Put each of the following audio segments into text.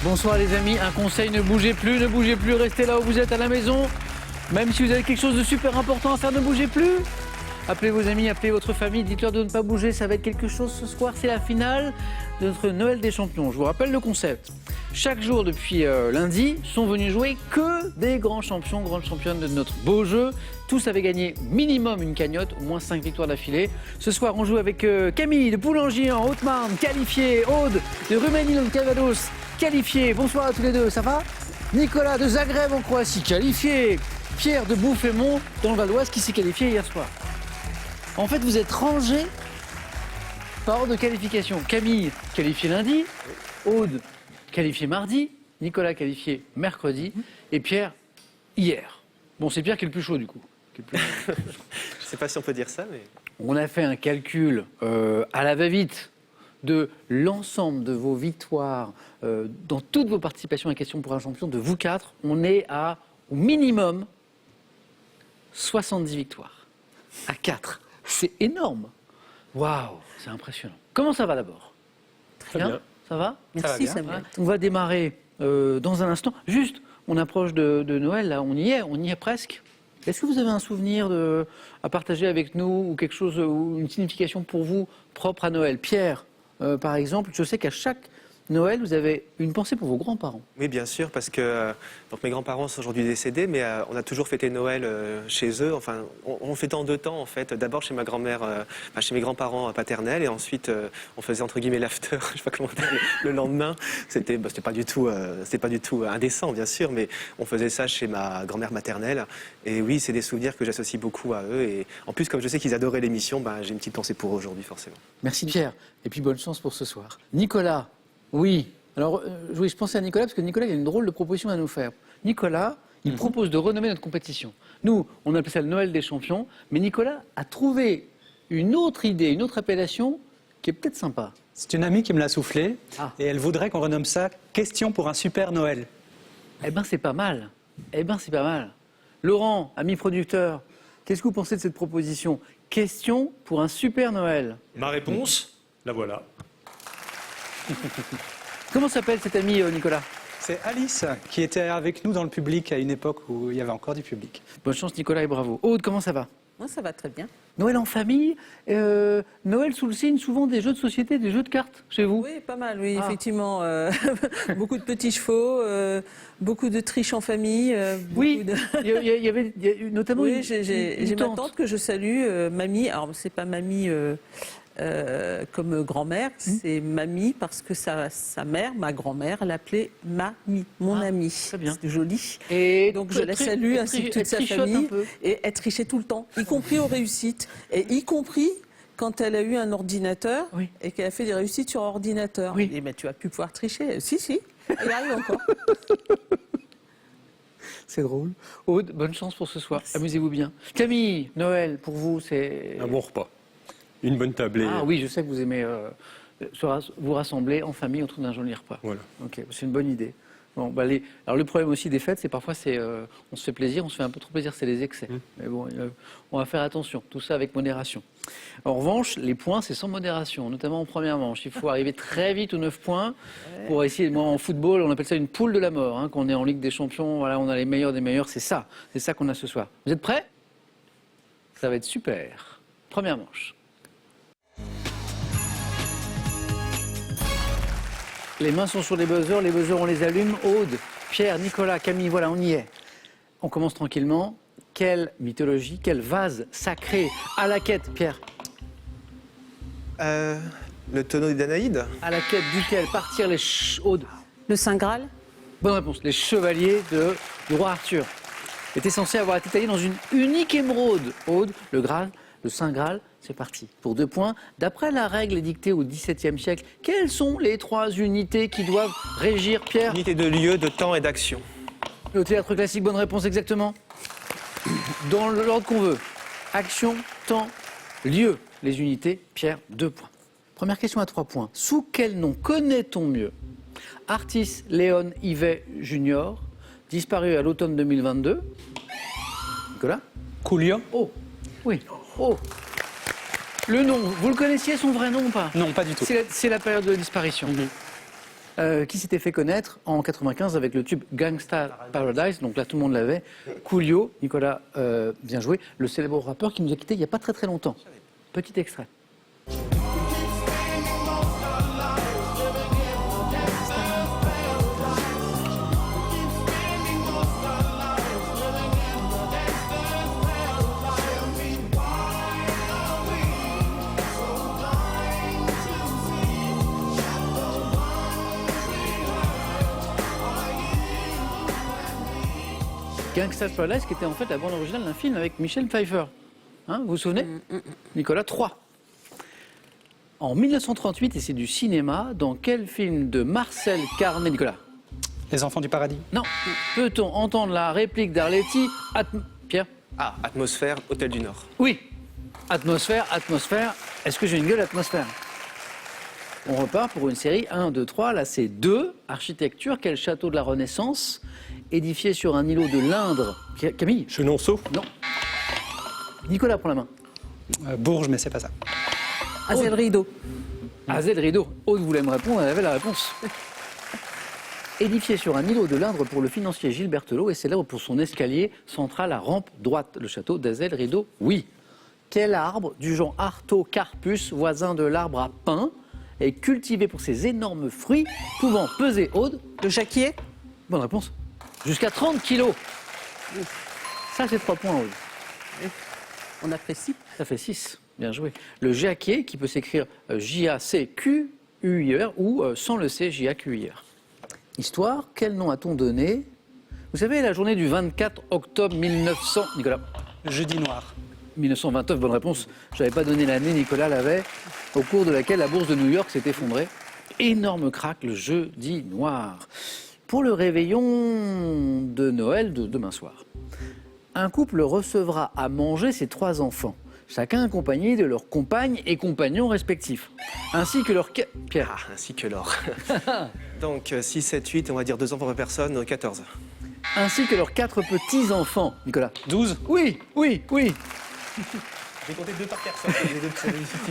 Bonsoir les amis, un conseil, ne bougez plus, restez là où vous êtes à la maison. Même si vous avez quelque chose de super important à faire, ne bougez plus. Appelez vos amis, appelez votre famille, dites-leur de ne pas bouger, ça va être quelque chose ce soir, c'est la finale de notre Noël des champions. Je vous rappelle le concept. Chaque jour depuis lundi sont venus jouer que des grands champions, grandes championnes de notre beau jeu. Tous avaient gagné minimum une cagnotte, au moins 5 victoires d'affilée. Ce soir, on joue avec Camille de Poulangy en Haute-Marne, qualifiée, Aude de Rumanie dans le Calvados, qualifiée. Bonsoir à tous les deux, ça va? Nicolas de Zagreb en Croatie, qualifié. Pierre de Bouffémont dans le Val d'Oise qui s'est qualifié hier soir. En fait, vous êtes rangés par ordre de qualification. Camille, qualifiée lundi. Aude, qualifiée mardi. Nicolas, qualifié mercredi. Et Pierre, hier. Bon, c'est Pierre qui est le plus chaud, du coup. Je ne sais pas si on peut dire ça, mais... On a fait un calcul à la va-vite de l'ensemble de vos victoires dans toutes vos participations à Question pour un champion, de vous quatre. On est à, au minimum, 70 victoires. À 4. C'est énorme. Waouh, c'est impressionnant. Comment ça va d'abord? Très bien. Ça va? Merci, ça va. On va démarrer dans un instant. Juste, on approche de Noël, là, on y est presque. Est-ce que vous avez un souvenir à partager avec nous ou quelque chose, ou une signification pour vous propre à Noël? Pierre, par exemple, je sais qu'à chaque Noël, vous avez une pensée pour vos grands-parents. Oui, bien sûr, parce que donc mes grands-parents sont aujourd'hui décédés, mais on a toujours fêté Noël chez eux. Enfin, on fêtait en deux temps, en fait. D'abord chez ma grand-mère, chez mes grands-parents paternels, et ensuite on faisait entre guillemets l'after, je sais pas comment dire, le lendemain. C'était pas du tout indécent, bien sûr, mais on faisait ça chez ma grand-mère maternelle. Et oui, c'est des souvenirs que j'associe beaucoup à eux. Et en plus, comme je sais qu'ils adoraient l'émission, j'ai une petite pensée pour eux aujourd'hui, forcément. Merci Pierre, et puis bonne chance pour ce soir. Nicolas. Oui, alors oui, je pensais à Nicolas parce que Nicolas il a une drôle de proposition à nous faire. Nicolas, il propose de renommer notre compétition. Nous, on appelle ça le Noël des champions, mais Nicolas a trouvé une autre idée, une autre appellation qui est peut-être sympa. C'est une amie qui me l'a soufflé et elle voudrait qu'on renomme ça Question pour un super Noël. Eh ben c'est pas mal. Laurent, ami producteur, qu'est-ce que vous pensez de cette proposition? Question pour un super Noël. Ma réponse, la voilà. Comment s'appelle cet ami, Nicolas? C'est Alice qui était avec nous dans le public à une époque où il y avait encore du public. Bonne chance Nicolas et bravo. Aude, comment ça va? Moi, ça va très bien. Noël en famille, Noël sous le signe souvent des jeux de société, des jeux de cartes chez vous? Oui, pas mal, oui, effectivement. Beaucoup de petits chevaux, beaucoup de triches en famille. Oui, il y avait notamment oui, une j'ai ma tante. tante que je salue, mamie. Alors, c'est pas mamie comme grand-mère, c'est mamie parce que sa mère, ma grand-mère, l'appelait mamie, mon amie. Très bien. C'est joli. Et donc je la salue ainsi que toute sa famille. Et elle trichait tout le temps, y compris aux réussites. Et y compris quand elle a eu un ordinateur et qu'elle a fait des réussites sur ordinateur. Oui. Et tu vas plus pouvoir tricher. Si, elle y arrive encore. C'est drôle. Aude, bonne chance pour ce soir. Amusez-vous bien. Camille, Noël, pour vous, c'est... Un bon repas. Une bonne tablée. Ah oui, je sais que vous aimez vous rassembler en famille autour d'un joli repas. Voilà. Ok, c'est une bonne idée. Bon, alors le problème aussi des fêtes, c'est parfois on se fait plaisir, on se fait un peu trop plaisir, c'est les excès. Mais bon, on va faire attention, tout ça avec modération. En revanche, les points, c'est sans modération, notamment en première manche. Il faut arriver très vite aux 9 points pour essayer. Moi, en football, on appelle ça une poule de la mort. Quand on est en Ligue des Champions, voilà, on a les meilleurs des meilleurs. C'est ça qu'on a ce soir. Vous êtes prêts? Ça va être super. Première manche. Les mains sont sur les buzzers on les allume. Aude, Pierre, Nicolas, Camille, voilà, on y est. On commence tranquillement. Quelle mythologie, quel vase sacré à la quête, Pierre? Le tonneau des Danaïdes. À la quête duquel partir les Aude? Le Saint Graal. Bonne réponse. Les chevaliers du roi Arthur étaient censés avoir été taillés dans une unique émeraude. Aude, le Graal, le Saint Graal. C'est parti. Pour 2 points, d'après la règle édictée au XVIIe siècle, quelles sont les 3 unités qui doivent régir, Pierre? Unité de lieu, de temps et d'action. Le théâtre classique, bonne réponse exactement. Dans l'ordre qu'on veut. Action, temps, lieu. Les unités, Pierre, 2 points. Première question à 3 points. Sous quel nom connaît-on mieux Artis Léon Yvet Jr., disparu à l'automne 2022. Nicolas? Coolio? Oh, oui. Oh. Le nom, vous le connaissiez, son vrai nom ou pas? Non, pas du tout. C'est la période de disparition. qui s'était fait connaître en 95 avec le tube Gangsta Paradise, donc là tout le monde l'avait. Coolio, Nicolas, bien joué, le célèbre rappeur qui nous a quittés il n'y a pas très très longtemps. Petit extrait. Gangsta Paradise, qui était en fait la bande originale d'un film avec Michel Pfeiffer. Hein, vous vous souvenez Nicolas, 3. En 1938, et c'est du cinéma, dans quel film de Marcel Carné, Nicolas? Les enfants du paradis. Non. Peut-on entendre la réplique d'Arletty Pierre? Ah, Atmosphère, Hôtel du Nord. Oui. Atmosphère, atmosphère. Est-ce que j'ai une gueule atmosphère? On repart pour une série 1, 2, 3. Là, c'est 2. Architecture, quel château de la Renaissance, édifié sur un îlot de l'Indre. Camille? Chenonceau. Non. Nicolas, prend la main. Bourges, mais c'est pas ça. Azel Rideau. Azel Rideau. Aude voulait me répondre, elle avait la réponse. Édifié sur un îlot de l'Indre pour le financier Gilles Berthelot et célèbre pour son escalier central à rampe droite. Le château d'Azel Rideau, oui. Quel arbre du genre Artocarpus, voisin de l'arbre à pain, est cultivé pour ses énormes fruits, pouvant peser, Aude? Le jacquier. Bonne réponse. Jusqu'à 30 kilos. Ça, c'est 3 points, Aude. On apprécie. Ça fait 6. Bien joué. Le jacquier, qui peut s'écrire J-A-C-Q-U-I-R ou sans le C, J-A-Q-I-R. Histoire, quel nom a-t-on donné? Vous savez, la journée du 24 octobre 1900... Nicolas? Jeudi noir. 1929, bonne réponse. Je n'avais pas donné l'année, Nicolas l'avait, au cours de laquelle la bourse de New York s'est effondrée. Énorme crack, le jeudi noir. Pour le réveillon de Noël de demain soir, un couple recevra à manger ses 3 enfants, chacun accompagné de leurs compagnes et compagnons respectifs, ainsi que leur... Pierre. Ah, ainsi que l'or. Donc 6, 7, 8, on va dire 2 enfants par personne, 14. Ainsi que leurs 4 petits-enfants. Nicolas? 12. Oui, oui, oui. J'ai compté 2 par personne. Les 2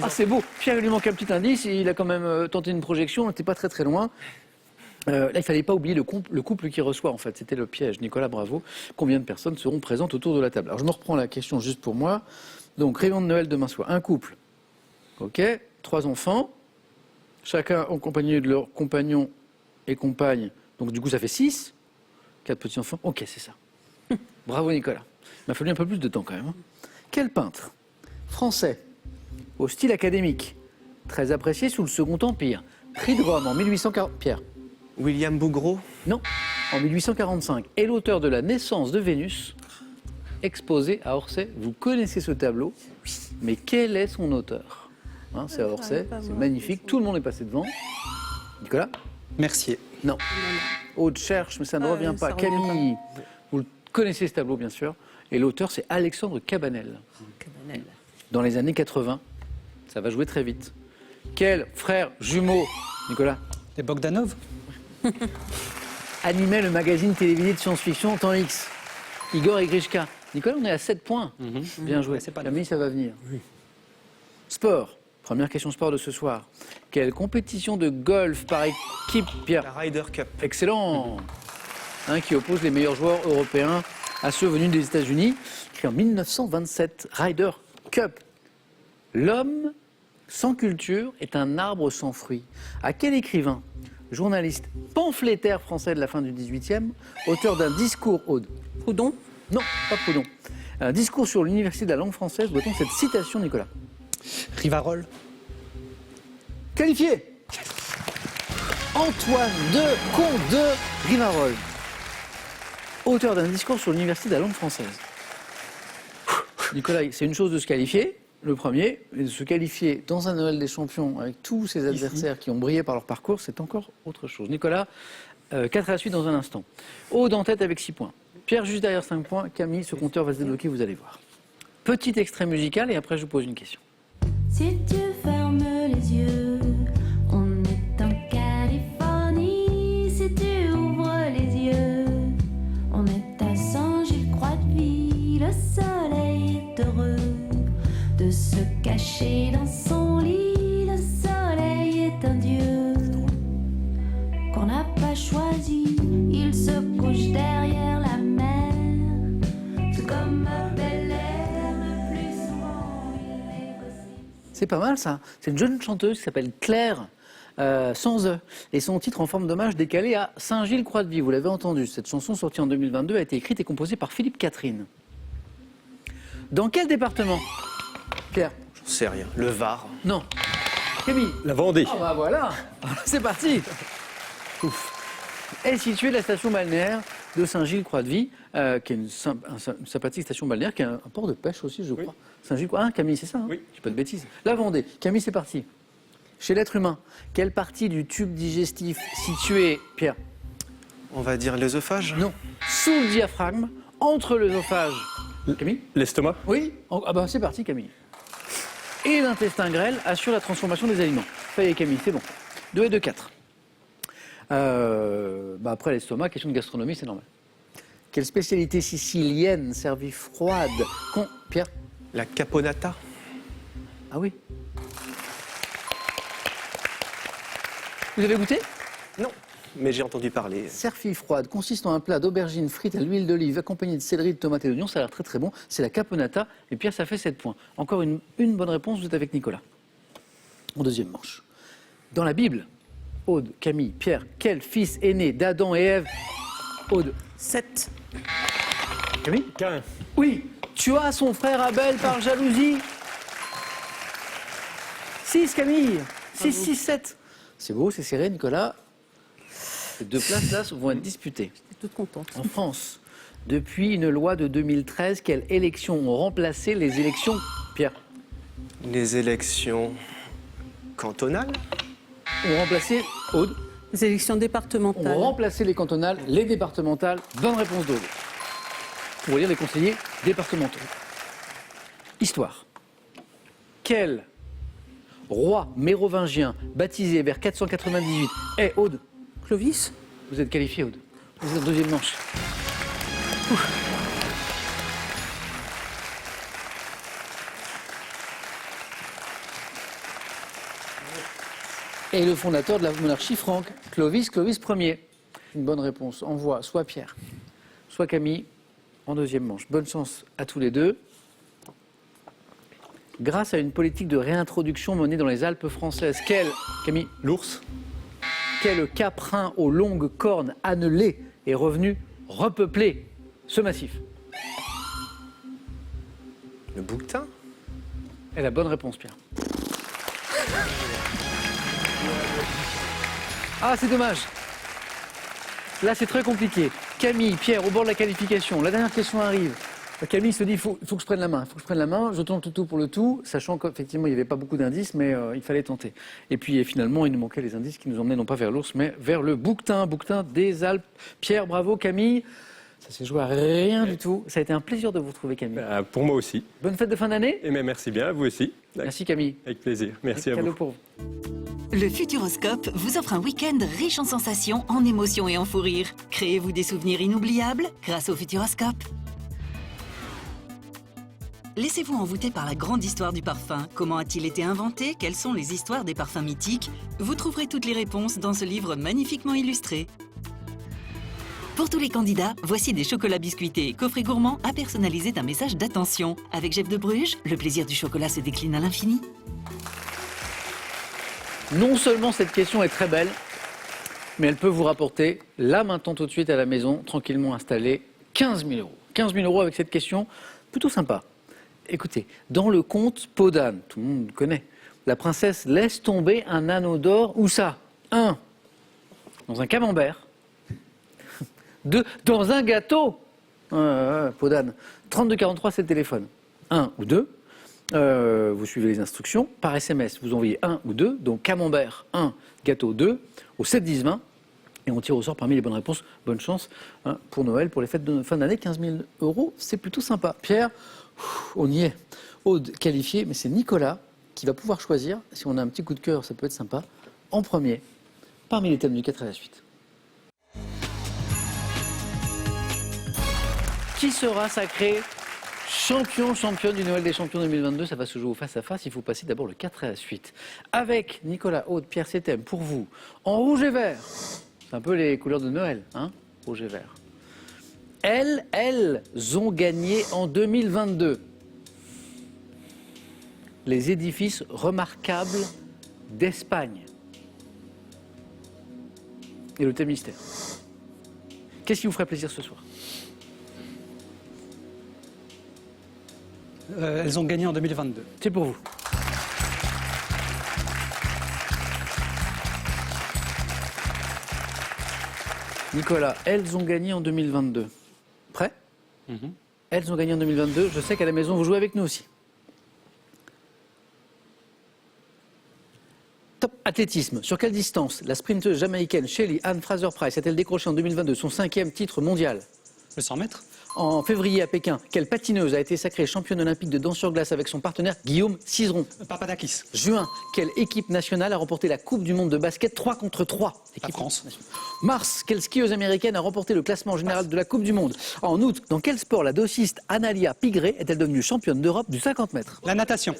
Ah, c'est beau. Pierre, il lui manque un petit indice. Il a quand même tenté une projection. On n'était pas très très loin. Là, il ne fallait pas oublier le couple qui reçoit, en fait. C'était le piège. Nicolas, bravo. Combien de personnes seront présentes autour de la table? Alors, je me reprends la question juste pour moi. Donc, réveillon de Noël demain soir. Un couple. OK. 3 enfants. Chacun accompagné de leurs compagnons et compagnes. Donc, du coup, ça fait 6. 4 petits-enfants. OK, c'est ça. Bravo, Nicolas. Il m'a fallu un peu plus de temps, quand même. Quel peintre français, au style académique, très apprécié sous le Second Empire, prix de Rome en 1840... Pierre? William Bouguereau. Non, en 1845. Et l'auteur de La naissance de Vénus, exposé à Orsay. Vous connaissez ce tableau, mais quel est son auteur? Hein, c'est à Orsay, c'est magnifique, tout le monde est passé devant. Nicolas? Mercier. Non. Aude cherche, mais ça ne revient pas. ça revient Camille, vous connaissez ce tableau, bien sûr. Et l'auteur, c'est Alexandre Cabanel. Cabanel. Dans les années 80, ça va jouer très vite. Quel frère jumeau, Nicolas, Les Bogdanov. animait le magazine télévisé de science-fiction Temps X? Igor et Grishka. Nicolas, on est à 7 points. Bien joué. C'est pas Camille, ça va venir. Sport. Première question sport de ce soir. Quelle compétition de golf par équipe, Pierre? La Ryder Cup. Excellent. Qui oppose les meilleurs joueurs européens à ceux venus des États-Unis. Créé en 1927, Ryder Cup. L'homme sans culture est un arbre sans fruits. À quel écrivain, journaliste, pamphlétaire français de la fin du XVIIIe, auteur d'un discours, Aude? Proudhon. Non, pas Proudhon. Un discours sur l'université de la langue française, doit-on cette citation, Nicolas? Rivarol. Qualifié. Antoine de Comte de Rivarol, auteur d'un discours sur l'université de la langue française. Nicolas, c'est une chose de se qualifier, le premier, et de se qualifier dans un Noël des champions avec tous ses adversaires qui ont brillé par leur parcours, c'est encore autre chose. Nicolas, 4 à la suite dans un instant. Aude en tête avec 6 points. Pierre juste derrière 5 points. Camille, ce compteur va se débloquer, vous allez voir. Petit extrait musical et après je vous pose une question. Si tu fermes les yeux, on est en Californie. Si tu ouvres les yeux, on est à Saint-Gilles-Croix-de-Vie. Le soleil est heureux de se cacher dans son lit. Le soleil est un dieu qu'on se couche derrière la mer. Tout comme à Bel Air, le plus souvent il négocie. C'est pas mal ça. C'est une jeune chanteuse qui s'appelle Claire, sans E. Et son titre en forme d'hommage décalé à Saint-Gilles-Croix-de-Vie. Vous l'avez entendu. Cette chanson sortie en 2022 a été écrite et composée par Philippe Catherine. Dans quel département, Pierre? J'en sais rien. Le Var. Non. Camille? La Vendée. Ah bah voilà. C'est parti. Ouf. Est située la station balnéaire de Saint-Gilles-Croix-de-Vie, qui est une sympathique station balnéaire, qui est un port de pêche aussi, je crois. Saint-Gilles, Camille, c'est ça, hein? Oui. Je dis pas de bêtises. La Vendée. Camille, c'est parti. Chez l'être humain, quelle partie du tube digestif située, Pierre? On va dire l'œsophage. Non. Sous le diaphragme, entre l'œsophage. Camille? L'estomac. Oui. Ah bah c'est parti, Camille. Et l'intestin grêle assure la transformation des aliments. Ça y est, Camille, c'est bon. 2 et 2, 4. Après l'estomac, question de gastronomie, c'est normal. Quelle spécialité sicilienne servie froide Pierre? La caponata. Ah oui. Vous avez goûté? Non, mais j'ai entendu parler. Servie froide, consiste en un plat d'aubergines frites à l'huile d'olive accompagné de céleri, de tomates et d'oignons. Ça a l'air très très bon. C'est la caponata. Et Pierre, ça fait 7 points. Encore une bonne réponse, vous êtes avec Nicolas. En deuxième manche. Dans la Bible, Aude, Camille, Pierre, quel fils est né d'Adam et Ève? Aude. 7. Camille? Cain. Oui. Tu as son frère Abel par jalousie? 6, Camille. 6, 6, 7. C'est beau, c'est serré, Nicolas. Ces 2 places-là vont être disputées. J'étais toute contente. En France, depuis une loi de 2013, quelles élections ont remplacé les élections, Pierre? Les élections cantonales. Ont remplacé, Aude? Les élections départementales. Ont remplacé les cantonales, les départementales. Bonne réponse d'Aude. Pour lire les conseillers départementaux. Histoire. Quel roi mérovingien baptisé vers 498 est Aude? Clovis? Vous êtes qualifié, Aude. Vous êtes en deuxième manche. Et le fondateur de la monarchie franque, Clovis Ier. Une bonne réponse. Envoie soit Pierre, soit Camille en deuxième manche. Bonne chance à tous les deux. Grâce à une politique de réintroduction menée dans les Alpes françaises, Camille? L'ours. Quel caprin aux longues cornes annelées est revenu repeupler ce massif? Le bouquetin. Et la bonne réponse, Pierre. Ah, c'est dommage. Là, c'est très compliqué. Camille, Pierre, au bord de la qualification. La dernière question arrive. Camille se dit, il faut que je prenne la main. Il faut que je prenne la main. Je tente le tout pour le tout, sachant qu'effectivement, il n'y avait pas beaucoup d'indices, mais il fallait tenter. Et puis, finalement, il nous manquait les indices qui nous emmenaient non pas vers l'ours, mais vers le bouquetin des Alpes. Pierre, bravo. Camille, ça s'est joué à rien du tout. Ça a été un plaisir de vous retrouver, Camille. Pour moi aussi. Bonne fête de fin d'année. Et merci bien, vous aussi. Merci, Camille. Avec plaisir. Merci à Cadeau vous. pour vous. Le Futuroscope vous offre un week-end riche en sensations, en émotions et en fou rire. Créez-vous des souvenirs inoubliables grâce au Futuroscope. Laissez-vous envoûter par la grande histoire du parfum. Comment a-t-il été inventé? Quelles sont les histoires des parfums mythiques? Vous trouverez toutes les réponses dans ce livre magnifiquement illustré. Pour tous les candidats, voici des chocolats biscuités, coffrets gourmands à personnaliser d'un message d'attention. Avec Jeff de Bruges, le plaisir du chocolat se décline à l'infini. Non seulement cette question est très belle, mais elle peut vous rapporter, là maintenant tout de suite à la maison, tranquillement installé, 15 000 euros. 15 000 euros avec cette question, plutôt sympa. Écoutez, dans le conte Peau d'âne, tout le monde connaît, la princesse laisse tomber un anneau d'or, où ça? 1. Dans un camembert. 2. Dans un gâteau. Peau d'âne. 3243, c'est le téléphone. 1 ou 2. Vous suivez les instructions. Par SMS, vous envoyez 1 ou 2. Donc camembert 1, gâteau 2, au 7-10-20. Et on tire au sort parmi les bonnes réponses. Bonne chance pour Noël, pour les fêtes de fin d'année. 15 000 euros, c'est plutôt sympa. Pierre, on y est. Aude qualifiée, mais c'est Nicolas qui va pouvoir choisir. Si on a un petit coup de cœur, ça peut être sympa. En premier, parmi les thèmes du 4 à la suite. Qui sera sacré championne du Noël des champions 2022? Ça va se jouer au face-à-face. Il faut passer d'abord le 4 à la suite. Avec Nicolas, Aude, Pierre, ces thèmes pour vous. En rouge et vert, c'est un peu les couleurs de Noël. rouge et vert. Elles ont gagné en 2022 les édifices remarquables d'Espagne. Et le thème mystère. Qu'est-ce qui vous ferait plaisir ce soir? Elles ont gagné en 2022. C'est pour vous. Nicolas, elles ont gagné en 2022. Prêt? Elles ont gagné en 2022. Je sais qu'à la maison, vous jouez avec nous aussi. Top athlétisme. Sur quelle distance la sprinteuse jamaïcaine Shelly Ann Fraser-Pryce a-t-elle décroché en 2022 son 5e titre mondial? Le 100 mètres. En février à Pékin, quelle patineuse a été sacrée championne olympique de danse sur glace avec son partenaire Guillaume Cizeron? Papadakis. Juin, quelle équipe nationale a remporté la Coupe du Monde de basket 3 contre 3? La France. Mars, quelle skieuse américaine a remporté le classement général de la Coupe du Monde? En août, dans quel sport la dossiste Analia Pigré est-elle devenue championne d'Europe du 50 mètres? La natation.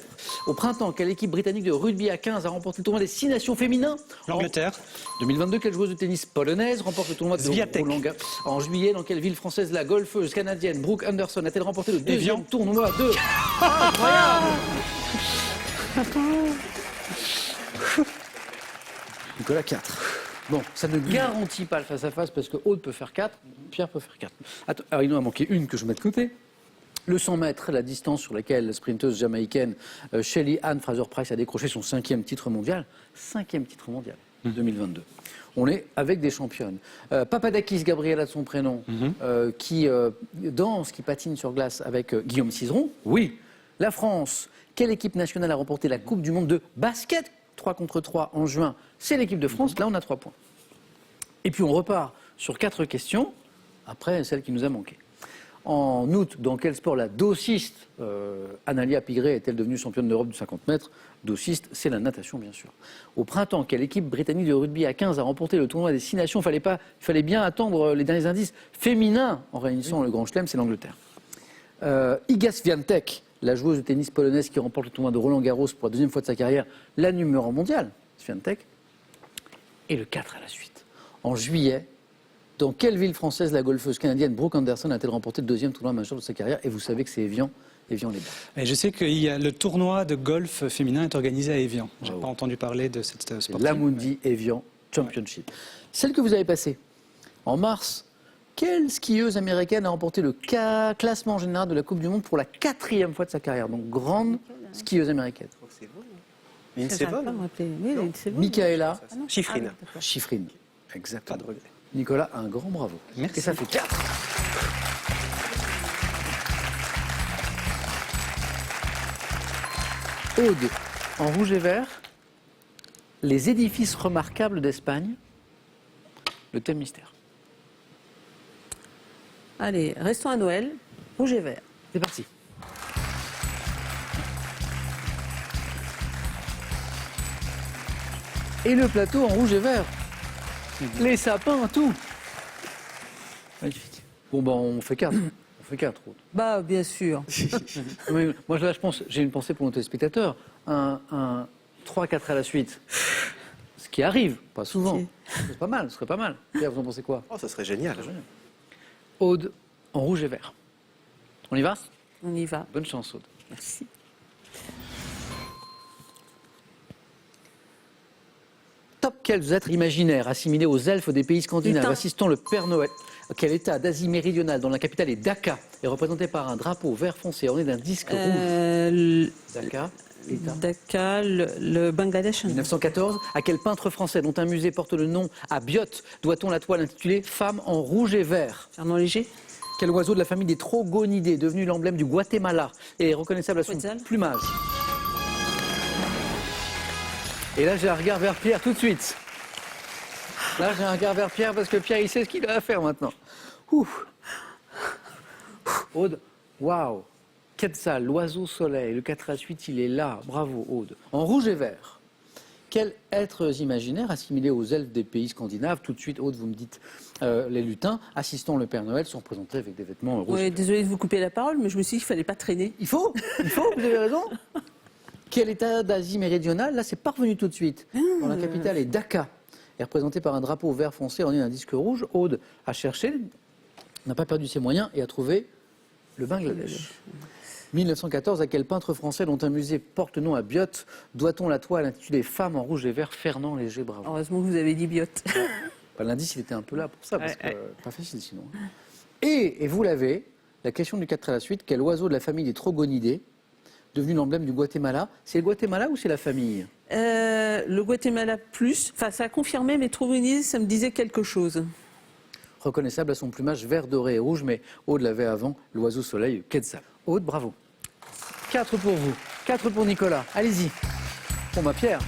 Au printemps, quelle équipe britannique de rugby à 15 a remporté le tournoi des 6 nations féminins? L'Angleterre. En 2022, quelle joueuse de tennis polonaise remporte le tournoi de Swiatek. Roland Garros? En juillet, dans quelle ville française la golfeuse canadienne Brooke Anderson a-t-elle remporté le deuxième tournoi de... Incroyable! Nicolas 4. Bon, ça ne garantit pas le face-à-face parce que Aude peut faire 4, Pierre peut faire 4. Attends, alors il nous a manqué une que je mets de côté. Le 100 mètres, la distance sur laquelle la sprinteuse jamaïcaine Shelly Ann Fraser-Pryce a décroché son 5e titre mondial. 5e titre mondial, 2022. On est avec des championnes. Papadakis, Gabriela de son prénom, qui danse, qui patine sur glace avec Guillaume Cizeron. Oui. La France, quelle équipe nationale a remporté la Coupe du Monde de basket 3 contre 3 en juin? C'est l'équipe de France. Là, on a 3 points. Et puis, on repart sur 4 questions, après celle qui nous a manqué. En août, dans quel sport la dossiste Analia Pigré est-elle devenue championne d'Europe du 50 mètres? Dossiste, c'est la natation, bien sûr. Au printemps, quelle équipe britannique de rugby à 15 a remporté le tournoi des 6 nations? Il fallait bien attendre les derniers indices féminins en réunissant le Grand Chelem, c'est l'Angleterre. Iga Swiatek, la joueuse de tennis polonaise qui remporte le tournoi de Roland Garros pour la 2e fois de sa carrière, la numéro mondiale, Swiatek. Et le 4 à la suite. En juillet, dans quelle ville française la golfeuse canadienne Brooke Anderson a-t-elle remporté le 2e tournoi majeur de sa carrière? Et vous savez que c'est Évian-les-Bains. Et je sais que le tournoi de golf féminin est organisé à Évian. Je n'ai pas entendu parler de cette sportive. L'Amundi Évian Championship. Celle que vous avez passée en mars, quelle skieuse américaine a remporté le classement général de la Coupe du Monde pour la 4e fois de sa carrière? Donc grande skieuse américaine. Lindsey Vonn. Michaela Schifrin. Schifrin. Exactement. Pas de regret. Nicolas, un grand bravo. Merci. Et ça fait 4. Aude, en rouge et vert, les édifices remarquables d'Espagne, le thème mystère. Allez, restons à Noël, rouge et vert. C'est parti. Et le plateau en rouge et vert. Les sapins, tout. Magnifique. Bon, ben, on fait 4. On fait 4 autres. Bah, bien sûr. Oui, moi, là, je pense, j'ai une pensée pour nos téléspectateurs. Un 3-4 à la suite. Ce qui arrive, pas souvent. C'est pas mal, ce serait pas mal. Pierre, vous en pensez quoi? Oh, ça serait génial. Aude, en rouge et vert. On y va? On y va. Bonne chance, Aude. Merci. Top, quels êtres imaginaires assimilés aux elfes des pays scandinaves Putain. assistant le Père Noël? Quel état d'Asie méridionale dont la capitale est Dhaka est représenté par un drapeau vert foncé orné d'un disque rouge? Dhaka, état. Dhaka, le Bangladesh. 1914, à quel peintre français dont un musée porte le nom à Biot doit-on la toile intitulée Femme en rouge et vert? Fernand Léger. Quel oiseau de la famille des trogonidés, devenu l'emblème du Guatemala, est reconnaissable à son Quetzal. plumage? Et là, j'ai un regard vers Pierre tout de suite. Là, j'ai un regard vers Pierre parce que Pierre, il sait ce qu'il a à faire maintenant. Ouf. Aude, waouh. Quetzal, l'oiseau soleil, le 4 à 8, il est là. Bravo, Aude. En rouge et vert, quels êtres imaginaires assimilés aux elfes des pays scandinaves? Tout de suite, Aude, vous me dites, les lutins assistant le Père Noël sont représentés avec des vêtements rouges. Oui, désolé de vous couper la parole, mais je me suis dit qu'il ne fallait pas traîner. Il faut, vous avez raison. Quel état d'Asie méridionale? Là, c'est pas revenu tout de suite. Dont la capitale est Dhaka est représenté par un drapeau vert foncé orné d'un disque rouge. Aude a cherché, n'a pas perdu ses moyens et a trouvé le Bangladesh. 1914, à quel peintre français dont un musée porte nom à Biot doit-on la toile intitulée Femmes en rouge et vert? Fernand Léger, bravo. Heureusement que vous avez dit Biot. Bah, l'indice, il était un peu là pour ça, parce que pas facile sinon. Et vous l'avez, la question du 4 à la suite, quel oiseau de la famille des Trogonidés, devenu l'emblème du Guatemala? C'est le Guatemala ou c'est la famille? Le Guatemala plus, enfin ça a confirmé, mais Trogonidés, ça me disait quelque chose. Reconnaissable à son plumage vert, doré et rouge, mais Aude l'avait avant, l'oiseau soleil Quetzal. Aude, bravo. 4 pour vous, 4 pour Nicolas. Allez-y. Bon, bah Pierre.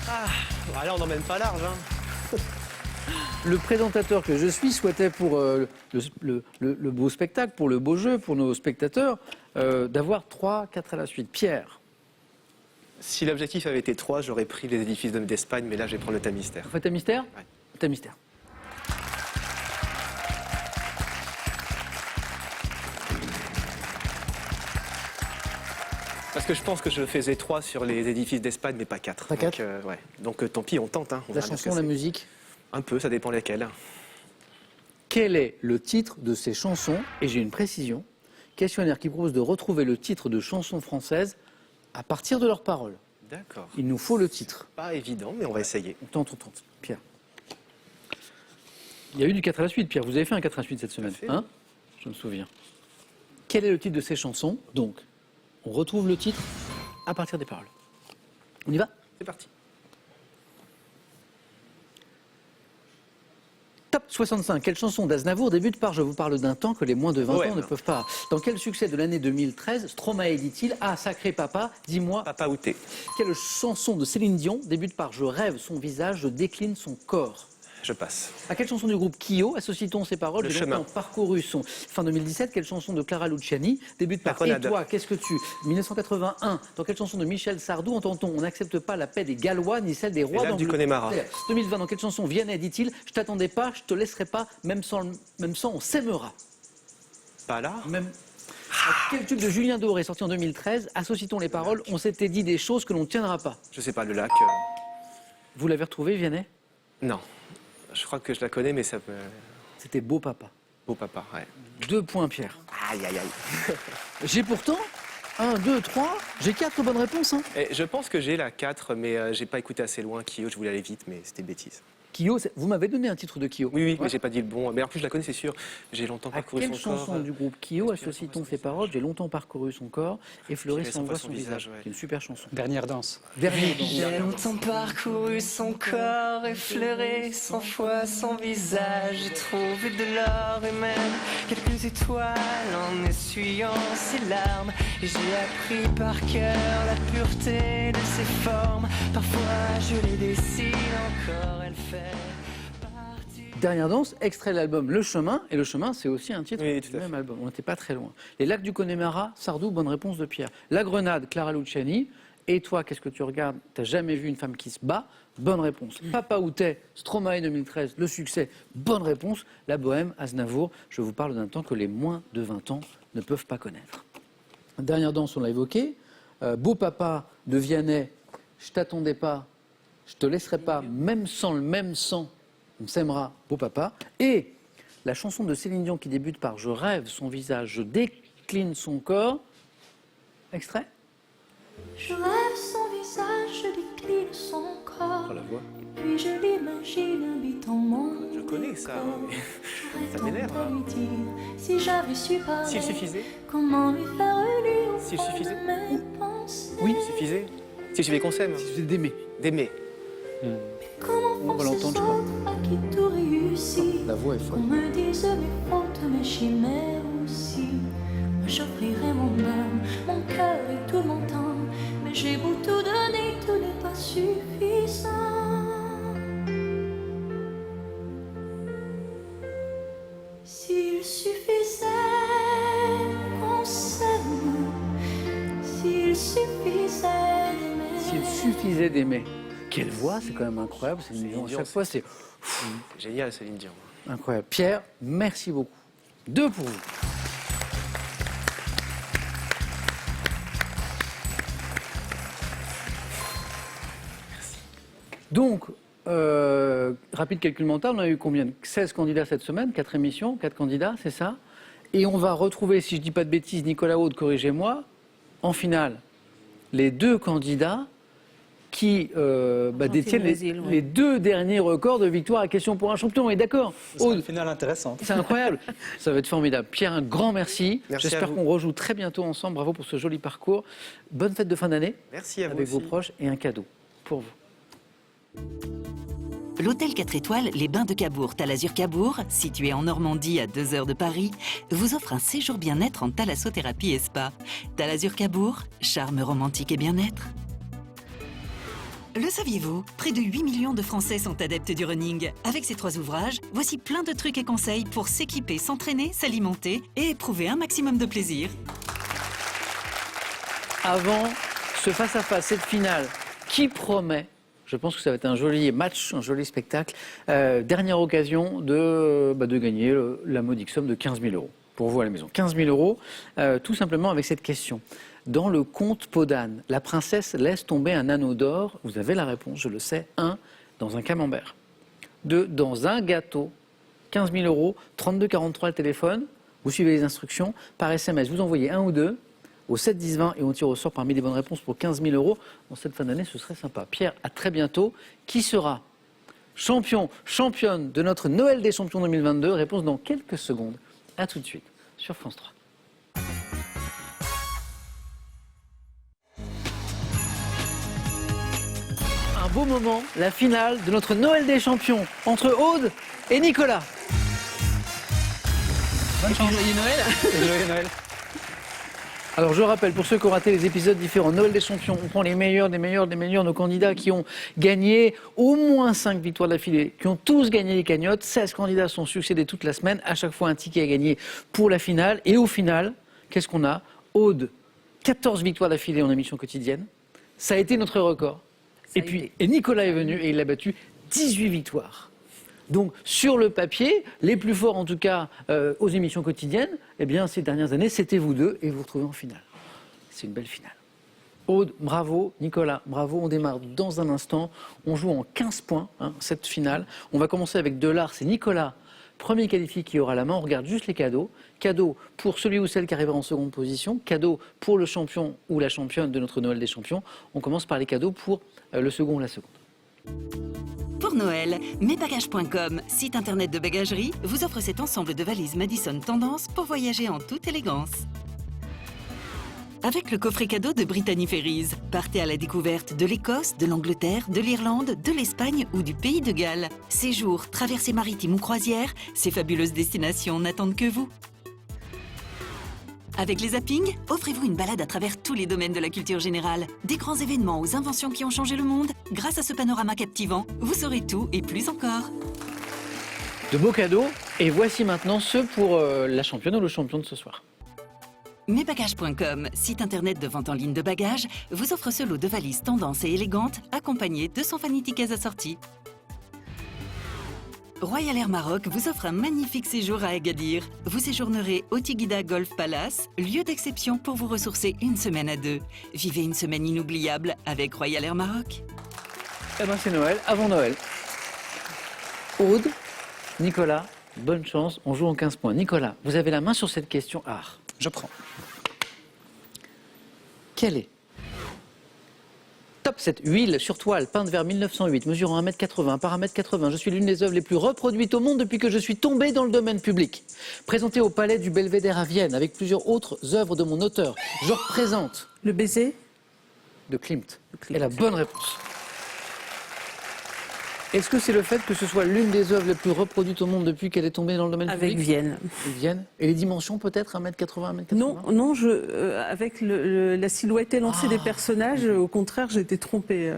Bah là, on n'emmène pas large. Hein. Le présentateur que je suis souhaitait pour le beau spectacle, pour le beau jeu, pour nos spectateurs, d'avoir 3, 4 à la suite. Pierre, Si l'objectif avait été 3, j'aurais pris les édifices d'Espagne, mais là, je vais prendre le thème mystère. vous faites un mystère? Ouais. Un mystère. Parce que je pense que je faisais 3 sur les édifices d'Espagne, mais pas 4. Pas 4? Ouais. Donc tant pis, on tente. Hein. On La verra bien ce chanson, que la c'est. musique. Un peu, ça dépend lesquels. Quel est le titre de ces chansons? Et j'ai une précision. Questionnaire qui propose de retrouver le titre de chansons françaises à partir de leurs paroles. D'accord. Il nous faut le titre. Pas évident, mais on va essayer. On tente. Pierre. Il y a eu du 4 à la suite, Pierre. Vous avez fait un 4 à la suite cette semaine, fait. hein? Je me souviens. Quel est le titre de ces chansons? Donc, on retrouve le titre à partir des paroles. On y va? C'est parti. Top 65. Quelle chanson d'Aznavour débute par « Je vous parle d'un temps que les moins de 20 ans Poème. ne peuvent pas ». Dans quel succès de l'année 2013 Stromae dit-il « Ah, sacré papa, dis-moi ». Papa Outé. Quelle chanson de Céline Dion débute par « Je rêve son visage, je décline son corps ». Je passe. À quelle chanson du groupe Kyo associe-t-on ces paroles? Le J'ai chemin. longtemps parcouru son. Fin 2017, quelle chanson de Clara Luciani débute par La Et grenade. toi, qu'est-ce que tu? 1981, dans quelle chanson de Michel Sardou entend-on On n'accepte pas la paix des Gallois ni celle des rois lacs du d'Angleterre? Connemara. 2020, dans quelle chanson Vianney dit-il Je t'attendais pas, je te laisserai pas, même sans on s'aimera. Pas là. Même. À quel tube de Julien Doré sorti en 2013 associe-t-on les paroles On s'était dit des choses que l'on ne tiendra pas? Je sais pas, le lac. Vous l'avez retrouvé, Vianney? Non. Je crois que je la connais, mais ça peut. C'était Beau Papa. Beau papa, ouais. 2 points, Pierre. Aïe, aïe, aïe. J'ai pourtant 1, 2, 3, j'ai 4 bonnes réponses. Hein. Et je pense que j'ai la 4, mais j'ai pas écouté assez loin. Kyo, je voulais aller vite, mais c'était bêtise. Kyo, vous m'avez donné un titre de Kyo. Oui, Ouais. mais j'ai pas dit le bon. Mais en plus, je la connais, c'est sûr. J'ai longtemps À parcouru quelle son corps. chanson du groupe Kyo associe-t-on ces paroles J'ai longtemps parcouru son corps, effleuré sans voix son visage. ouais. C'est une super chanson. Dernière danse. Dernier J'ai longtemps parcouru son corps, effleuré 100 fois son visage. J'ai trouvé de l'or et même quelques étoiles en essuyant ses larmes. Et j'ai appris par cœur la pureté de ses formes. Parfois je les dessine encore, elle fait partie. Dernière danse, extrait de l'album Le Chemin. Et Le Chemin, c'est aussi un titre Oui, du tout à même fait. album. On n'était pas très loin. Les lacs du Connemara, Sardou, bonne réponse de Pierre. La Grenade, Clara Luciani. Et toi, qu'est-ce que tu regardes? T'as jamais vu une femme qui se bat? Bonne réponse. Papa Outé, Stromae 2013, le succès. Bonne réponse. La Bohème, Aznavour. Je vous parle d'un temps que les moins de 20 ans ne peuvent pas connaître. Dernière danse, on l'a évoqué. Beau Papa de Vianney. Je t'attendais pas, je te laisserai pas, même sans le même sang, on s'aimera, Beau Papa. Et la chanson de Céline Dion qui débute par Je rêve son visage, je décline son corps. Extrait. Je rêve son visage, je décline son corps. La voix. Et puis je l'imagine habitant mon Je connais ça, corps. mais J'aurais ça m'énerve. tant à lui dire, si j'avais su parler. s'il suffisait. Comment lui faire lui au S'il fond suffisait. de mes pensées. Oui. S'il suffisait. S'il suffisait qu'on s'aime. C'est d'aimer. D'aimer. Comment On va font l'entendre, ces je crois. autres à qui tout réussit? La voix est Qu'on folle. me dise mes fautes, mes chimères aussi. Moi j'offrirai mon âme, mon cœur et tout mon temps. Mais j'ai beau tout donner, tout n'est pas suffisant. S'il suffisait qu'on s'aime, s'il suffisait d'aimer. S'il suffisait d'aimer. Quelle voix, c'est quand même incroyable. C'est une Céline à Dion, chaque fois, c'est C'est génial, Céline Dion. incroyable. Pierre, merci beaucoup. 2 pour vous. Donc, rapide calcul mental, on a eu combien? 16 candidats cette semaine, 4 émissions, 4 candidats, c'est ça? Et on va retrouver, si je ne dis pas de bêtises, Nicolas Aude, corrigez-moi, en finale, les 2 candidats qui détiennent Brésil, ouais. les 2 derniers records de victoire à question pour un champion. Et d'accord, C'est une Aude, finale intéressante. c'est incroyable, ça va être formidable. Pierre, un grand merci. Merci à J'espère vous. qu'on rejoue très bientôt ensemble. Bravo pour ce joli parcours. Bonne fête de fin d'année Merci à vous avec vos aussi. proches et un cadeau pour vous. L'hôtel 4 étoiles Les Bains de Cabourg, Talazur Cabourg, situé en Normandie à 2 heures de Paris, vous offre un séjour bien-être en thalassothérapie et spa. Talazur Cabourg, charme romantique et bien-être. Le saviez-vous? Près de 8 millions de Français sont adeptes du running. Avec ces 3 ouvrages, voici plein de trucs et conseils pour s'équiper, s'entraîner, s'alimenter et éprouver un maximum de plaisir. Avant ce face-à-face, cette finale qui promet, je pense que ça va être un joli match, un joli spectacle, dernière occasion de gagner la modique somme de 15 000 € pour vous à la maison. 15 000 €, tout simplement avec cette question. Dans le conte Podane, la princesse laisse tomber un anneau d'or. Vous avez la réponse, je le sais. 1, dans un camembert. 2, dans un gâteau. 15 000 €, 32 43 le téléphone. Vous suivez les instructions. Par SMS, vous envoyez 1 ou 2 au 7 10 20 et on tire au sort parmi les bonnes réponses pour 15 000 €. Dans cette fin d'année, ce serait sympa. Pierre, à très bientôt. Qui sera championne de notre Noël des champions 2022? Réponse dans quelques secondes. À tout de suite sur France 3. Un beau moment, la finale de notre Noël des champions entre Aude et Nicolas. Bonne chance. Joyeux Noël. Joyeux Noël. Alors je rappelle, pour ceux qui ont raté les épisodes différents, Noël des champions, on prend les meilleurs, nos candidats qui ont gagné au moins 5 victoires d'affilée, qui ont tous gagné les cagnottes. 16 candidats sont succédés toute la semaine, à chaque fois un ticket à gagner pour la finale. Et au final, qu'est-ce qu'on a? Aude, 14 victoires d'affilée en émission quotidienne. Ça a été notre record. Et Nicolas est venu et il a battu 18 victoires. Donc, sur le papier, les plus forts, en tout cas, aux émissions quotidiennes, eh bien, ces dernières années, c'était vous deux et vous vous retrouvez en finale. C'est une belle finale. Aude, bravo. Nicolas, bravo. On démarre dans un instant. On joue en 15 points, cette finale. On va commencer avec Delars. C'est Nicolas, premier qualifié, qui aura la main. On regarde juste les cadeaux. Cadeau pour celui ou celle qui arrivera en seconde position. Cadeau pour le champion ou la championne de notre Noël des champions. On commence par les cadeaux pour le second ou la seconde. Pour Noël, mesbagages.com, site internet de bagagerie, vous offre cet ensemble de valises Madison Tendance pour voyager en toute élégance. Avec le coffret cadeau de Brittany Ferries, partez à la découverte de l'Écosse, de l'Angleterre, de l'Irlande, de l'Espagne ou du Pays de Galles. Séjours, traversées maritimes ou croisières, ces fabuleuses destinations n'attendent que vous. Avec les zappings, offrez-vous une balade à travers tous les domaines de la culture générale. Des grands événements aux inventions qui ont changé le monde. Grâce à ce panorama captivant, vous saurez tout et plus encore. De beaux cadeaux. Et voici maintenant ceux pour la championne ou le champion de ce soir. Mesbagages.com, site internet de vente en ligne de bagages, vous offre ce lot de valises tendance et élégantes, accompagnées de son fanny tickets assortis. Royal Air Maroc vous offre un magnifique séjour à Agadir. Vous séjournerez au Tigida Golf Palace, lieu d'exception pour vous ressourcer une semaine à 2. Vivez une semaine inoubliable avec Royal Air Maroc. Eh ben c'est Noël, avant Noël. Aude, Nicolas, bonne chance, on joue en 15 points. Nicolas, vous avez la main sur cette question. Ah, Je prends. quelle est Top 7, huile sur toile, peinte vers 1908, mesurant 1,80 m par 1,80 m. Je suis l'une des œuvres les plus reproduites au monde depuis que je suis tombé dans le domaine public. Présentée au Palais du Belvédère à Vienne, avec plusieurs autres œuvres de mon auteur. Je représente Le baiser de Klimt. Et la bonne réponse. Est-ce que c'est le fait que ce soit l'une des œuvres les plus reproduites au monde depuis qu'elle est tombée dans le domaine avec public? Vienne. Vienne. Et les dimensions peut-être 1,80 m, 1,80 m? Non, avec la silhouette élancée des personnages, au contraire, j'ai été trompée.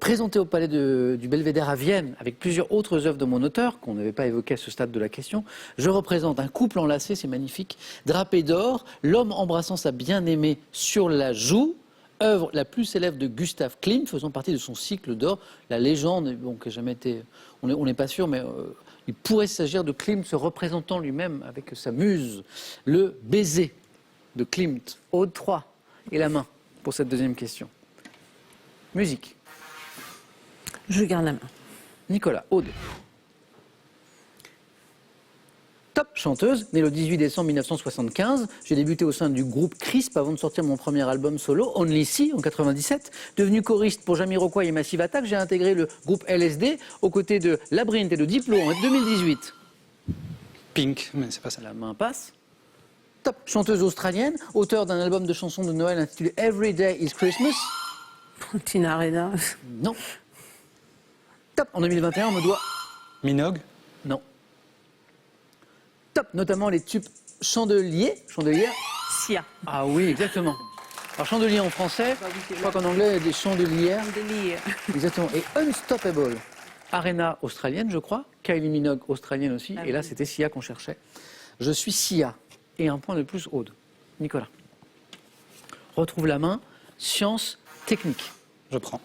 Présenté au Palais du Belvédère à Vienne, avec plusieurs autres œuvres de mon auteur, qu'on n'avait pas évoquées à ce stade de la question, je représente un couple enlacé, c'est magnifique, drapé d'or, l'homme embrassant sa bien-aimée sur la joue, œuvre la plus célèbre de Gustav Klimt, faisant partie de son cycle d'or, la légende, bon, qui n'a jamais été, on n'est pas sûr, mais il pourrait s'agir de Klimt se représentant lui-même avec sa muse, le baiser de Klimt. Aude 3 et la main pour cette deuxième question. Musique. Je garde la main. Nicolas, Aude. Top chanteuse, née le 18 décembre 1975. J'ai débuté au sein du groupe Crisp avant de sortir mon premier album solo, Only See, en 97. Devenu choriste pour Jamiroquai et Massive Attack, j'ai intégré le groupe LSD aux côtés de Labrinth et de Diplo en 2018. Pink, mais c'est pas ça. La main passe. Top chanteuse australienne, auteure d'un album de chansons de Noël intitulé Every Day is Christmas. Tina Arena. Non. Top, en 2021, on me doit... Minogue. Non. Top, notamment les tubes chandeliers. Chandelières. Sia. Ah oui, exactement. Alors chandelier en français, je crois qu'en anglais, il y a des chandelières. Délire. Exactement. Et Unstoppable. Arena australienne, je crois. Kylie Minogue australienne aussi. Ah Et là, oui. c'était Sia qu'on cherchait. Je suis Sia. Et un point de plus, Aude. Nicolas. Retrouve la main. Science technique. Je prends.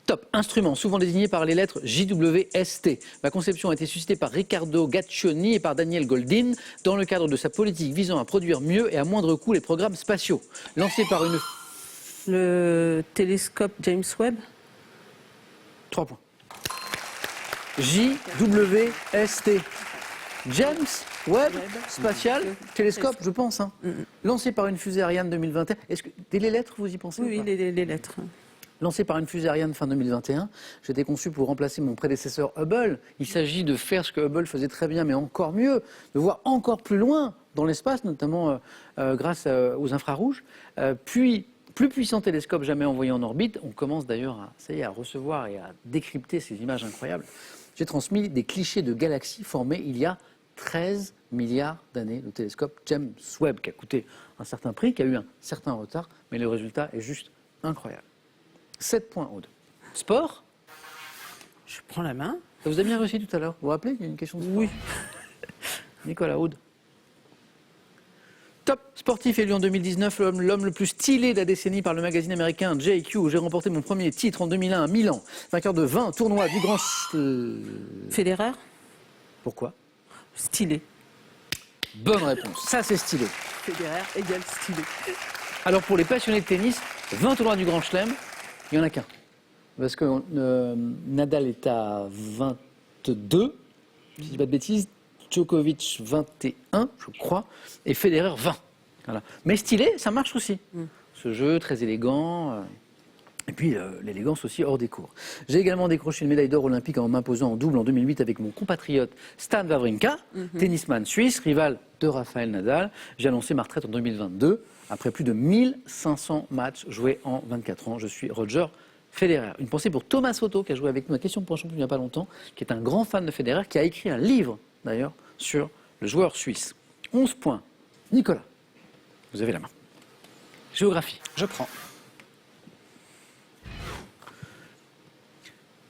Top. Instrument, souvent désigné par les lettres JWST. Ma conception a été suscitée par Riccardo Gaccioni et par Daniel Goldin dans le cadre de sa politique visant à produire mieux et à moindre coût les programmes spatiaux. Lancé par une... Le télescope James Webb. 3 points. JWST. James Webb Spatial Télescope, je pense. Hein. Lancé par une fusée Ariane 2021. Est-ce que dès les lettres, vous y pensez ou Oui, pas les lettres. Lancé par une fusée Ariane fin 2021, j'ai été conçu pour remplacer mon prédécesseur Hubble. Il s'agit de faire ce que Hubble faisait très bien, mais encore mieux, de voir encore plus loin dans l'espace, notamment grâce aux infrarouges. Puis, plus puissant télescope jamais envoyé en orbite. On commence d'ailleurs à recevoir et à décrypter ces images incroyables. J'ai transmis des clichés de galaxies formées il y a 13 milliards d'années. Le télescope James Webb, qui a coûté un certain prix, qui a eu un certain retard, mais le résultat est juste incroyable. 7 points, Aude. Sport, Je prends la main. ça vous a bien réussi tout à l'heure. Vous vous rappelez, il y a une question de sport. Oui. Nicolas, Aude. Top sportif élu en 2019, l'homme le plus stylé de la décennie par le magazine américain JQ, où j'ai remporté mon premier titre en 2001 à Milan. Vainqueur de 20 tournois du Grand... Federer. Pourquoi? Stylé. Bonne réponse. Ça, c'est stylé. Federer égale stylé. Alors, pour les passionnés de tennis, 20 tournois du Grand Chelem, il n'y en a qu'un. Parce que Nadal est à 22, si je dis pas de bêtises, Djokovic 21, je crois, et Federer 20. Voilà. Mais stylé, ça marche aussi. Ce jeu très élégant, et puis l'élégance aussi hors des cours. J'ai également décroché une médaille d'or olympique en m'imposant en double en 2008 avec mon compatriote Stan Wawrinka, tennisman suisse, rival de Rafael Nadal. J'ai annoncé ma retraite en 2022. Après plus de 1500 matchs joués en 24 ans, je suis Roger Federer. Une pensée pour Thomas Soto, qui a joué avec nous à Question pour un champion il n'y a pas longtemps, qui est un grand fan de Federer, qui a écrit un livre, d'ailleurs, sur le joueur suisse. 11 points. Nicolas, vous avez la main. Géographie. Je prends.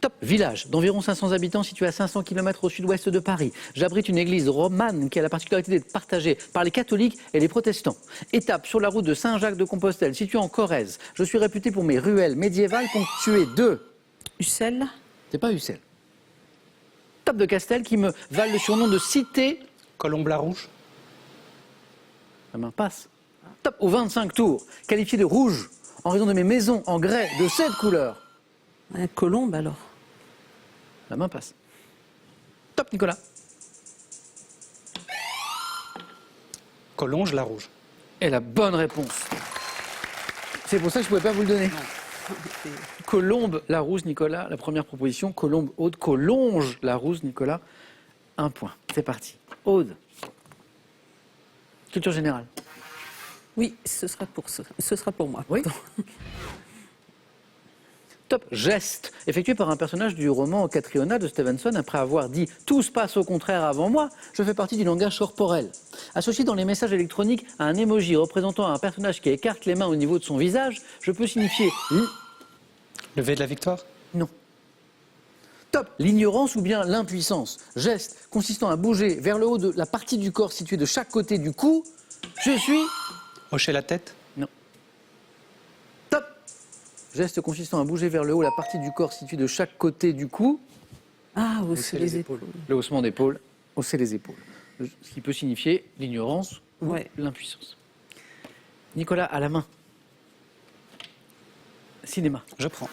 Top. Village d'environ 500 habitants situé à 500 km au sud-ouest de Paris. J'abrite une église romane qui a la particularité d'être partagée par les catholiques et les protestants. Étape sur la route de Saint-Jacques-de-Compostelle, située en Corrèze. Je suis réputé pour mes ruelles médiévales ponctuées de... Ussel. C'est pas Ussel. Top de Castel qui me valent le surnom de cité... Colombe-la-Rouge. La main passe. Top aux 25 tours, qualifié de rouge en raison de mes maisons en grès de cette couleur. Colombe alors. La main passe. Top, Nicolas. Collonges-la-Rouge. Et la bonne réponse. C'est pour ça que je ne pouvais pas vous le donner. Colombe la Rouge, Nicolas. La première proposition, Colombe Aude. Collonge la Rouge, Nicolas. 1 point. C'est parti. Aude. Culture générale. Oui, ce sera pour moi. Oui. Top. Geste, effectué par un personnage du roman Catriona de Stevenson après avoir dit « Tout se passe au contraire avant moi », je fais partie du langage corporel. Associé dans les messages électroniques à un emoji représentant un personnage qui écarte les mains au niveau de son visage, je peux signifier... Le V de la victoire. Non. Top. L'ignorance ou bien l'impuissance. Geste consistant à bouger vers le haut de la partie du corps située de chaque côté du cou. Je suis... Hocher la tête. Non. Top. Geste consistant à bouger vers le haut la partie du corps située de chaque côté du cou. Ah, hausser les épaules. Le haussement d'épaule, hausser les épaules. Ce qui peut signifier l'ignorance ou Ouais. l'impuissance. Nicolas, à la main. Cinéma. Je prends.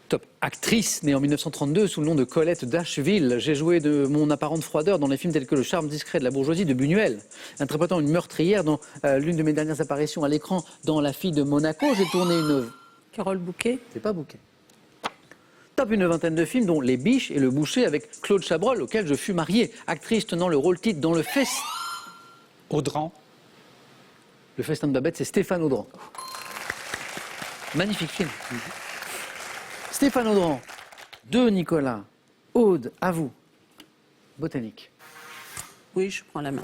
Top. Actrice, née en 1932 sous le nom de Colette Dasheville. J'ai joué de mon apparente froideur dans les films tels que Le charme discret de la bourgeoisie de Buñuel. Interprétant une meurtrière dans l'une de mes dernières apparitions à l'écran dans La fille de Monaco, j'ai tourné une... Carole Bouquet. C'est pas Bouquet. Top, une vingtaine de films dont Les Biches et Le Boucher avec Claude Chabrol, auquel je fus marié. Actrice tenant le rôle titre dans Le Festin. Audran. Le Festin de Babette, c'est Stéphane Audran. Magnifique film. Stéphane Audran, de Nicolas, Aude, à vous. Botanique. Oui, je prends la main.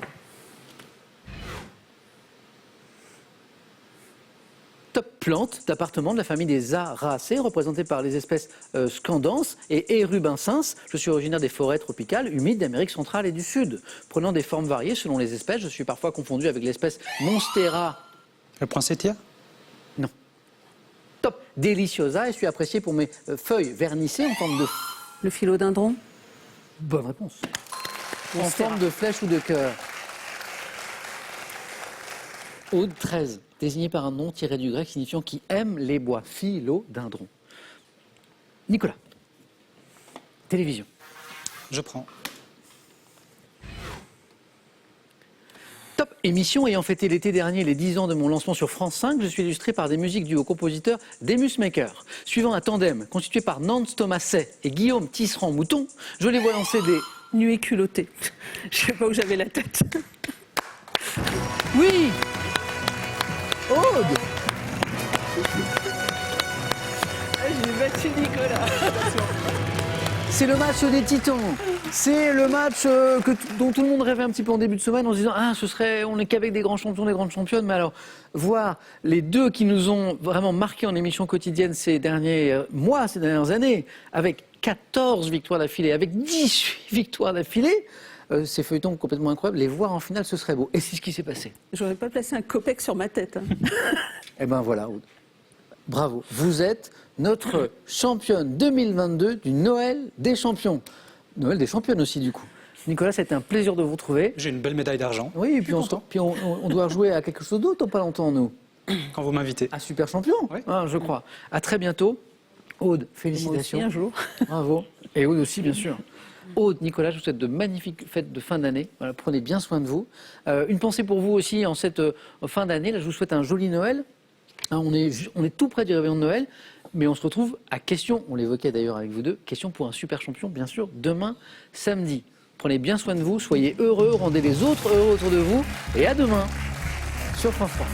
Top, plante d'appartement de la famille des Aracées, représentée par les espèces Scandens et Érubensens. Je suis originaire des forêts tropicales humides d'Amérique centrale et du Sud. Prenant des formes variées selon les espèces, je suis parfois confondu avec l'espèce Monstera. Le poinsettia. Non. Top, Deliciosa, et je suis apprécié pour mes feuilles vernissées en forme de... Le philodendron. Bonne réponse. En forme de flèche ou de cœur. Aude 13, désigné par un nom tiré du grec signifiant qui aime les bois. Philodendron. Nicolas. Télévision. Je prends. Top, émission ayant fêté l'été dernier les 10 ans de mon lancement sur France 5, je suis illustré par des musiques dues au compositeur Demus Maker. Suivant un tandem constitué par Nance Thomaset et Guillaume Tisserand-Mouton, je les vois lancer des... Nuée culottée. Je sais pas où j'avais la tête. Oui, Aude. J'ai battu Nicolas. C'est le match des Titans. C'est le match dont tout le monde rêvait un petit peu en début de semaine en se disant on n'est qu'avec des grands champions, des grandes championnes. Mais alors, voir les deux qui nous ont vraiment marqué en émission quotidienne ces derniers mois, ces dernières années, avec 14 victoires d'affilée, avec 18 victoires d'affilée, ces feuilletons complètement incroyables, les voir en finale, ce serait beau. Et c'est ce qui s'est passé. J'aurais pas placé un copec sur ma tête. Hein. Eh ben voilà, Aude. Bravo. Vous êtes notre championne 2022 du Noël des champions. Noël des championnes aussi, du coup. Nicolas, c'était un plaisir de vous retrouver. J'ai une belle médaille d'argent. Oui, et puis, on doit jouer à quelque chose d'autre dans pas longtemps, nous. Quand vous m'invitez. À Super Champion, Oui. Je crois. À très bientôt. Aude, Moi félicitations. aussi, un jour. Bravo. Et Aude aussi, bien sûr. Aude, Nicolas, je vous souhaite de magnifiques fêtes de fin d'année. Voilà, prenez bien soin de vous. Une pensée pour vous aussi en cette fin d'année. Là, je vous souhaite un joli Noël. On est tout près du réveillon de Noël, mais on se retrouve à question, on l'évoquait d'ailleurs avec vous deux, question pour un super champion, bien sûr, demain, samedi. Prenez bien soin de vous, soyez heureux, rendez les autres heureux autour de vous, et à demain sur France 3.